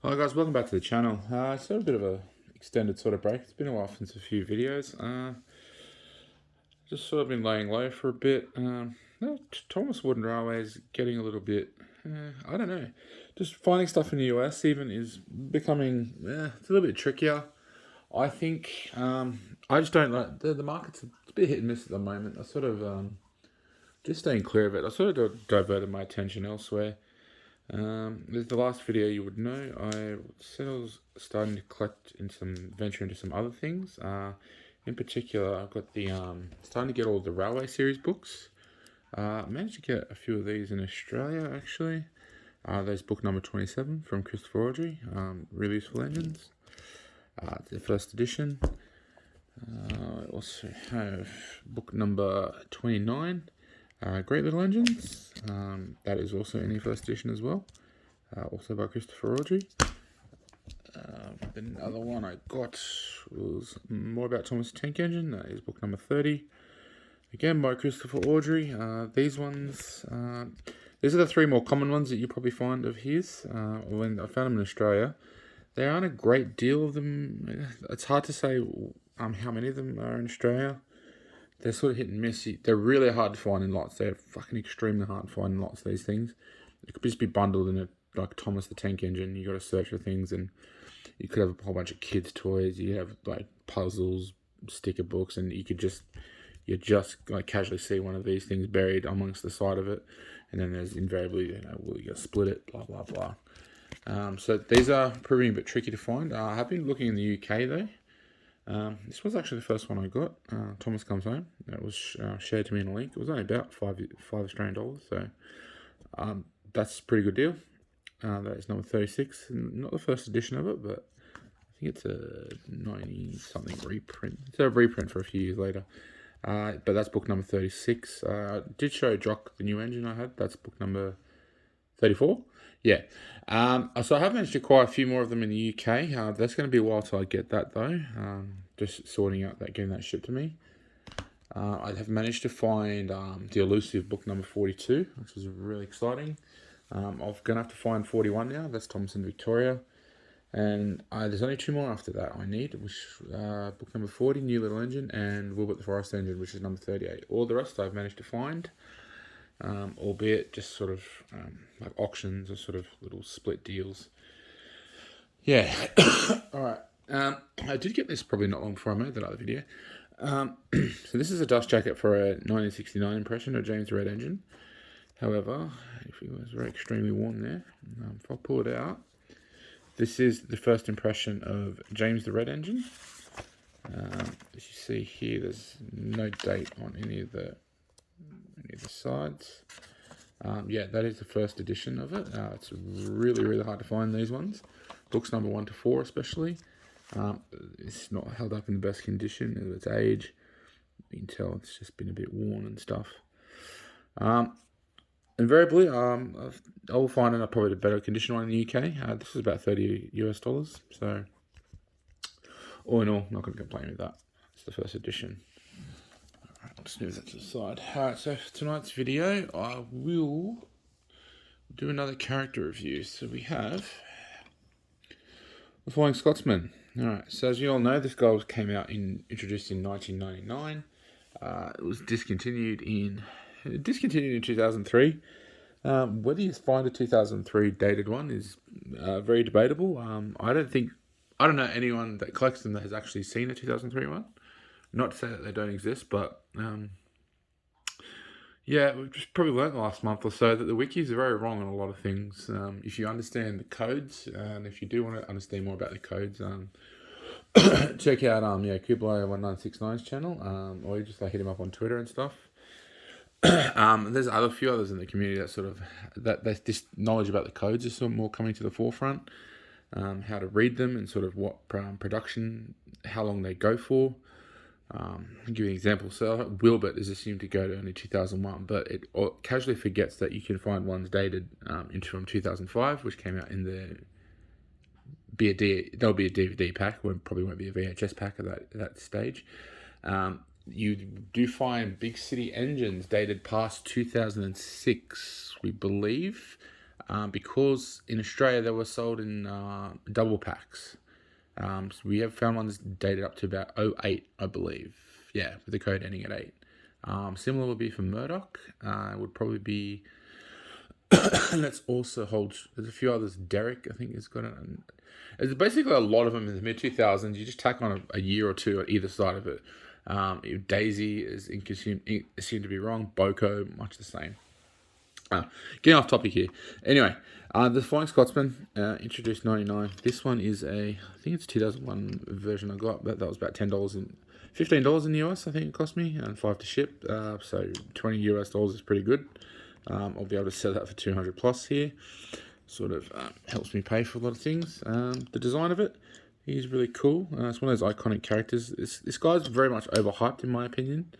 Hi guys, welcome back to the channel. It's a bit of a extended sort of break. It's been a while since a few videos. Just sort of been laying low for a bit. Thomas Wooden Railway is getting a little bit, I don't know, just finding stuff in the US even is becoming, it's a little bit trickier. I think, I just don't like, the market's a bit hit and miss at the moment. I sort of, just staying clear of it. I sort of diverted my attention elsewhere. With the last video you would know, I said I was starting to venture into some other things. In particular, I've got the, starting to get all the Railway series books. Managed to get a few of these in Australia, actually. There's book number 27 from Christopher Audrey, Really Useful Engines. The first edition. I also have book number 29, Great Little Engines. That is also in the first edition as well. Also by Christopher Audrey. The other one I got was More About Thomas the Tank Engine. That is book number 30. Again by Christopher Audrey. These ones, these are the three more common ones that you probably find of his. When I found them in Australia, there aren't a great deal of them. It's hard to say how many of them are in Australia. They're sort of hit and miss. They're really hard to find in lots. They're fucking extremely hard to find in lots of these things. It could just be bundled in a like Thomas the Tank Engine. You got to search for things, and you could have a whole bunch of kids' toys. You have like puzzles, sticker books, and you just like casually see one of these things buried amongst the side of it, and then there's invariably well, you got to split it, blah blah blah. So these are proving a bit tricky to find. I have been looking in the UK though. This was actually the first one I got. Thomas Comes Home. That was shared to me in a link. It was only about five Australian dollars, so that's a pretty good deal. That is number 36. Not the first edition of it, but I think it's a 90 something reprint. It's a reprint for a few years later. But that's book number 36. I did show Jock the new engine I had. That's book number 34. Yeah. So I have managed to acquire a few more of them in the UK. That's going to be a while till I get that though. Just sorting out that, getting that shipped to me. I have managed to find the elusive book number 42, which is really exciting. I'm going to have to find 41 now. That's Thomas and Victoria. And there's only two more after that I need, which book number 40, New Little Engine, and Wilbert the Forest Engine, which is number 38. All the rest I've managed to find. Albeit just sort of like auctions or sort of little split deals. Yeah. All right. I did get this probably not long before I made that other video. So this is a dust jacket for a 1969 impression of James the Red Engine. However, if it was very extremely warm there, if I pull it out, this is the first impression of James the Red Engine. As you see here, there's no date on any of the sides. Yeah, that is the first edition of it. It's really hard to find these ones. Books number 1 to 4 especially. It's not held up in the best condition of its age. You can tell it's just been a bit worn and stuff. Invariably, I will find it probably a better condition one in the UK. This is about $30 US. So, all in all, not going to complain with that. It's the first edition. I'll just move that to the side. Alright, so for tonight's video, I will do another character review. So we have the Flying Scotsman. Alright, so as you all know, this guy introduced in 1999. It was discontinued in 2003. Whether you find a 2003 dated one is very debatable. I don't know anyone that collects them that has actually seen a 2003 one. Not to say that they don't exist, but yeah, we've just probably learned the last month or so that the wikis are very wrong on a lot of things. If you understand the codes, and if you do want to understand more about the codes, check out Kublai1969's channel, or you just hit him up on Twitter and stuff. There's a few others in the community that sort of this knowledge about the codes is sort of more coming to the forefront. How to read them and sort of what production, how long they go for. I'll give you an example. So Wilbert is assumed to go to only 2001, but it casually forgets that you can find ones dated from 2005, which came out in there'll be a DVD pack. Probably won't be a VHS pack at that stage. You do find big city engines dated past 2006, we believe. because in Australia they were sold in double packs. So we have found ones dated up to about '08, I believe. Yeah, with the code ending at 8. Similar would be for Murdoch. It would probably be, and that's also holds. There's a few others. Derek, I think, has got it. There's basically a lot of them in the mid 2000s. You just tack on a year or two at either side of it. Daisy is assumed to be wrong. Boko, much the same. Getting off topic here. Anyway, the Flying Scotsman, introduced 99. This one is I think it's 2001 version I got, but that was about $10 and $15 in the US, I think it cost me, and $5 to ship. So $20 US is pretty good. I'll be able to sell that for 200 plus here. Sort of helps me pay for a lot of things. The design of it, he's really cool. It's one of those iconic characters. This guy's very much overhyped in my opinion.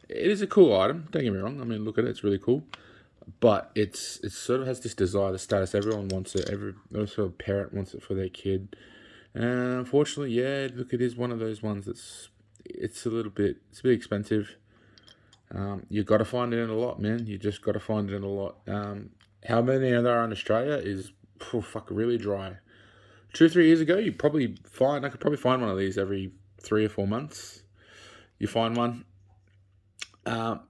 It is a cool item, don't get me wrong. I mean, look at it, it's really cool. But it sort of has this desire, the status. Everyone wants it. Also a parent wants it for their kid. And unfortunately, yeah, look, it is one of those ones it's a bit expensive. You got to find it in a lot, man. You just got to find it in a lot. How many there are in Australia is really dry. 2-3 years ago, I could probably find one of these every 3 or 4 months. You find one. Not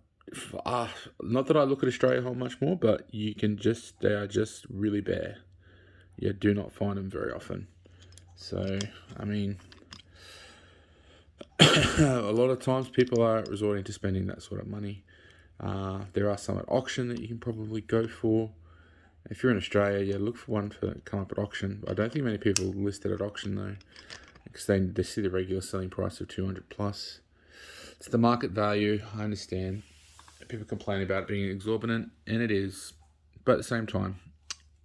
that I look at Australia a whole much more, but they are just really bare. You do not find them very often. So, I mean, a lot of times people are resorting to spending that sort of money. There are some at auction that you can probably go for. If you're in Australia, yeah, look for one to come up at auction. I don't think many people list it at auction though, because they see the regular selling price of 200 plus. It's the market value. I understand. People complain about it being exorbitant, and it is, but at the same time,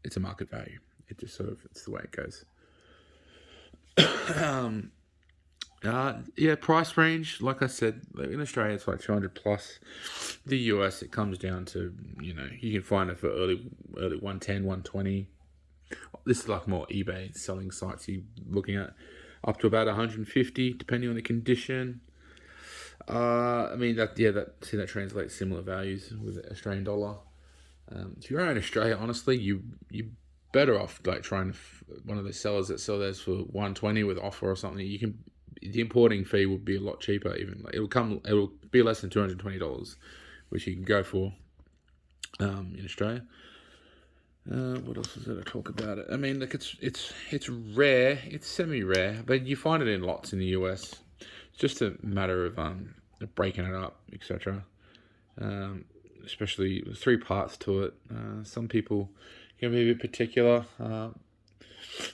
it's a market value. It just it's the way it goes. Price range, like I said, in Australia it's like 200 plus. The US, it comes down to, you can find it for early 110, 120. This is like more eBay selling sites you're looking at, up to about 150, depending on the condition. That translates similar values with the Australian dollar. If you're in Australia, honestly, you better off like trying one of the sellers that sell those for 120 with offer or something. The importing fee will be a lot cheaper. Even it'll be less than $220, which you can go for in Australia. What else is there to talk about it? I mean, look, it's rare, it's semi-rare, but you find it in lots in the US. It's just a matter of breaking it up, etc. Especially 3 parts to it. Some people can be a bit particular.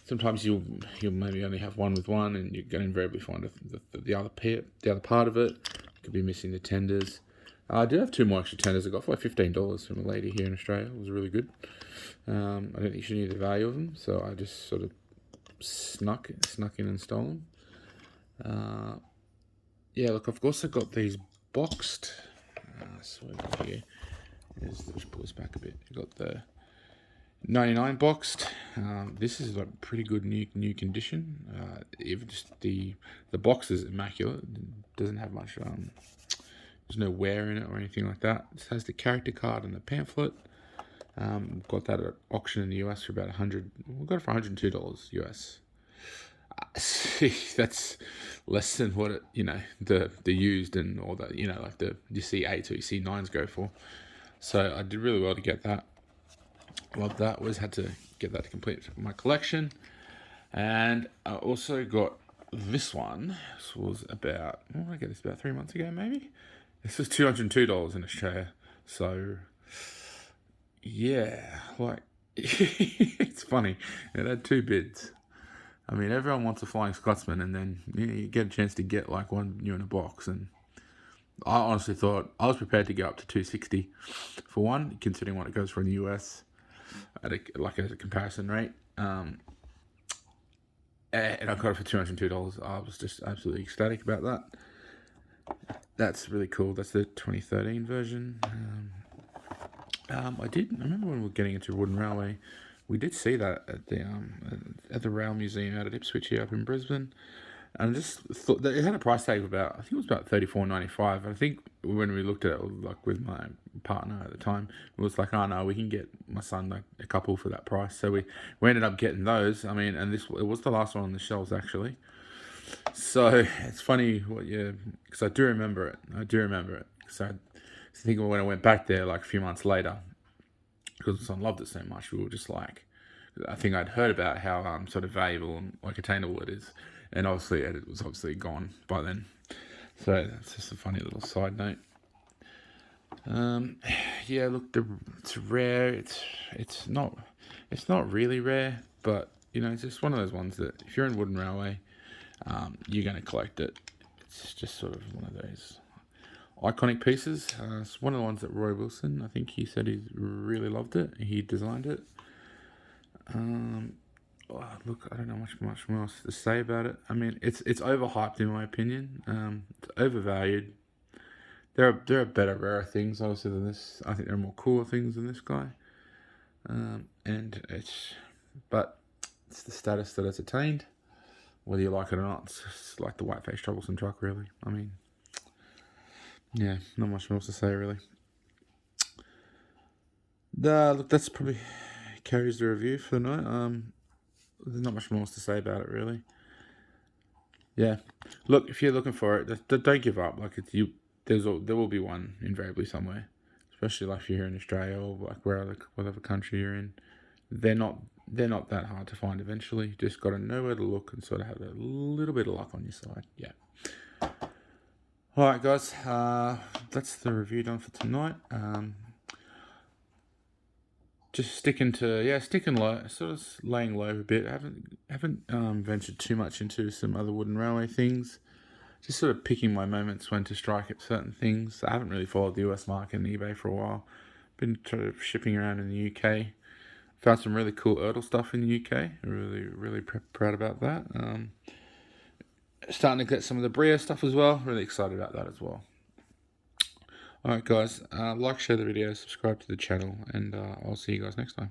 Sometimes you'll maybe only have one with one, and you're going to invariably find the other part of it. Could be missing the tenders. I do have 2 more extra tenders I got for like $15 from a lady here in Australia. It was really good. I don't think she knew the value of them, so I just sort of snuck in and stole them. Look, I've also got these boxed. So here, just pull this back a bit. You got the 99 boxed. This is like pretty good new condition. Even just the box is immaculate. It doesn't have much. There's no wear in it or anything like that. It has the character card and the pamphlet. Got that at auction in the US for about 100. We got it for $102 US. That's less than what it, the used and all that, like the C8s or your C9s go for. So I did really well to get that. Love that. Always had to get that to complete my collection. And I also got this one. This was about, I get this about 3 months ago, maybe. This was $202 in Australia. So yeah, like it's funny. It had 2 bids. I mean, everyone wants a Flying Scotsman, and then you get a chance to get like one new in a box. And I honestly thought I was prepared to go up to $260 for one, considering what it goes for in the US at a comparison rate. And I got it for $202. I was just absolutely ecstatic about that. That's really cool. That's the 2013 version. I remember when we were getting into Wooden Railway. We did see that at the Rail Museum out at Ipswich here up in Brisbane. And I just thought that it had a price tag of about, I think it was about $34.95. I think when we looked at it, like with my partner at the time, it was like, oh no, we can get my son like a couple for that price. So we ended up getting those. I mean, and it was the last one on the shelves actually. So it's funny because I do remember it. So I think when I went back there like a few months later, because my son loved it so much, we were just like, I think I'd heard about how sort of valuable and like attainable it is, and obviously it was obviously gone by then. So that's just a funny little side note. Yeah, look, it's rare. It's not really rare, but it's just one of those ones that if you're in Wooden Railway, you're going to collect it. It's just sort of one of those iconic pieces. It's one of the ones that Roy Wilson, I think he said he really loved it. He designed it. Look, I don't know much more else to say about it. I mean, it's overhyped in my opinion. It's overvalued. There are better, rarer things obviously than this. I think there are more cooler things than this guy. And but it's the status that it's attained, whether you like it or not. It's just like the white-faced troublesome truck, really. I mean, yeah, not much more else to say, really. Look, that's probably carries the review for the night. There's not much more else to say about it, really. Yeah, look, if you're looking for it, don't give up. Like there will be one invariably somewhere, especially like if you're here in Australia or like whatever country you're in. They're not that hard to find. Eventually, just got to know where to look and sort of have a little bit of luck on your side. Yeah. All right, guys. That's the review done for tonight. Just sticking low, sort of laying low a bit. I haven't ventured too much into some other Wooden Railway things. Just sort of picking my moments when to strike at certain things. I haven't really followed the US market and eBay for a while. Been sort of shipping around in the UK. Found some really cool Erdl stuff in the UK. Really proud about that. Starting to get some of the Brio stuff as well. Really excited about that as well. Alright guys, like, share the video, subscribe to the channel, and I'll see you guys next time.